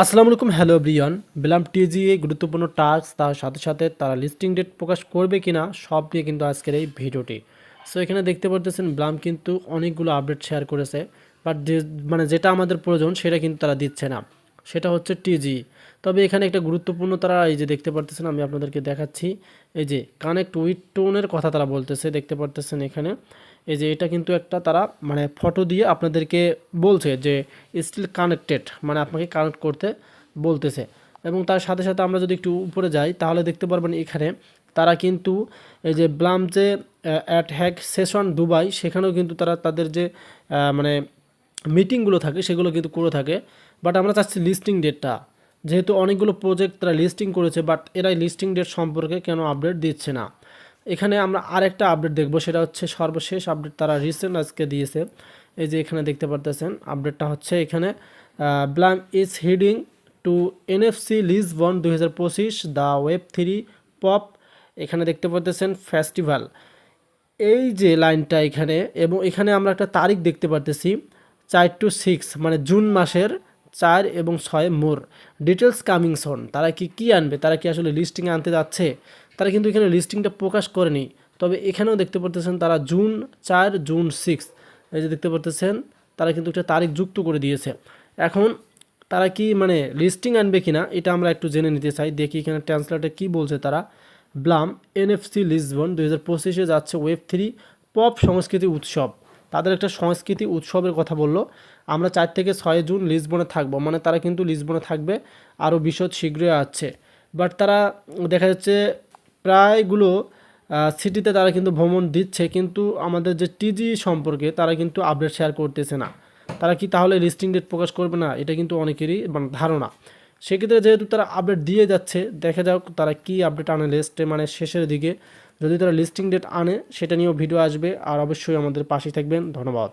আসসালামু আলাইকুম, hello everyone. বেলাম TGA গুরুত্বপূর্ণ টাস্ক, তার সাথে সাথে তারা লিস্টিং ডেট প্রকাশ করবে কিনা সব নিয়ে কিন্তু আজকের এই ভিডিওটি। সো এখানে দেখতে পারতেছেন ব্লাম কিন্তু অনেকগুলো আপডেট শেয়ার করেছে, বাট যেটা আমাদের প্রয়োজন সেটা কিন্তু তারা দিচ্ছে না, সেটা হচ্ছে টিজি। তবে এখানে একটা গুরুত্বপূর্ণ তারা এই যে দেখতে পারতেছেন, আমি আপনাদেরকে দেখাচ্ছি, এই যে কানেক্ট উইথ টোনের কথা তারা বলতেছে, দেখতে পারতেছেন এখানে। এই যে এটা কিন্তু একটা তারা ফটো দিয়ে আপনাদেরকে বলছে যে স্টিল কানেক্টেড, আপনাকে কানেক্ট করতে বলতেছে। এবং তার সাথে সাথে আমরা যদি একটু উপরে যাই তাহলে দেখতে পারবেন এখানে তারা কিন্তু এই যে ব্লাম যে অ্যাট হ্যাক সেশন দুবাই, সেখানেও কিন্তু তারা তাদের যে মানে মিটিংগুলো থাকে সেগুলো কিন্তু করে থাকে। বাট আমরা চাচ্ছি লিস্টিং ডেটটা, যেহেতু অনেকগুলো প্রজেক্ট তারা লিস্টিং করেছে, বাট এরাই লিস্টিং ডেট সম্পর্কে কেন আপডেট দিচ্ছে না। এখানে আমরা আরেকটা আপডেট দেখব, সেটা হচ্ছে সর্বশেষ আপডেট তারা রিসেন্ট আজকে দিয়েছে। এই যে এখানে দেখতে পারতেছেন আপডেটটা হচ্ছে এখানে Blum is heading to NFC Lisbon 2025 the web 3 pop. এখানে দেখতে পারতেছেন ফেস্টিভ্যাল, এই যে লাইনটা এখানে, এবং এখানে আমরা একটা তারিখ দেখতে পারতেছি 4 to 6, মানে জুন মাসের 4 এবং 6 মোর ডিটেলস কামিং সন। তারা কি আনবে, তারা কি আসলে লিস্টিংয়ে আনতে যাচ্ছে? তারা কিন্তু এখানে লিস্টিংটা প্রকাশ করেনি, তবে এখানেও দেখতে পারতেছেন তারা জুন 4 জুন 6, এই যে দেখতে পারতেছেন তারা কিন্তু একটা তারিখ যুক্ত করে দিয়েছে। এখন তারা কি লিস্টিং আনবে কিনা এটা আমরা একটু জেনে নিতে চাই। দেখি এখানে ট্রান্সলেটে কি বলছে তারা। ব্লাম এনএফসি লিসবন 2025 যাচ্ছে ওয়েব 3 পপ সংস্কৃতি উৎসব। তাদের একটা সংস্কৃতি উৎসবের কথা বললো। আমরা 4 থেকে 6 জুন লিসবনে থাকবো, তারা কিন্তু লিসবনে থাকবে, আরও বিশদ শীঘ্রই আসছে। বাট তারা দেখা যাচ্ছে প্রায়গুলো সিটিতে তারা কিন্তু ভ্রমণ দিচ্ছে, কিন্তু আমাদের যে টিজি সম্পর্কে তারা কিন্তু আপডেট শেয়ার করতেছে না। তারা কি তাহলে লিস্টিং ডেট প্রকাশ করবে না, এটা কিন্তু অনেকেরই ধারণা। সেক্ষেত্রে যেহেতু তারা আপডেট দিয়ে যাচ্ছে, দেখা যাক তারা কি আপডেট আনে লিস্টে, শেষের দিকে যদি তারা লিস্টিং ডেট আনে সেটা নিয়েও ভিডিও আসবে। আর অবশ্যই আমাদের পাশে থাকবেন। ধন্যবাদ।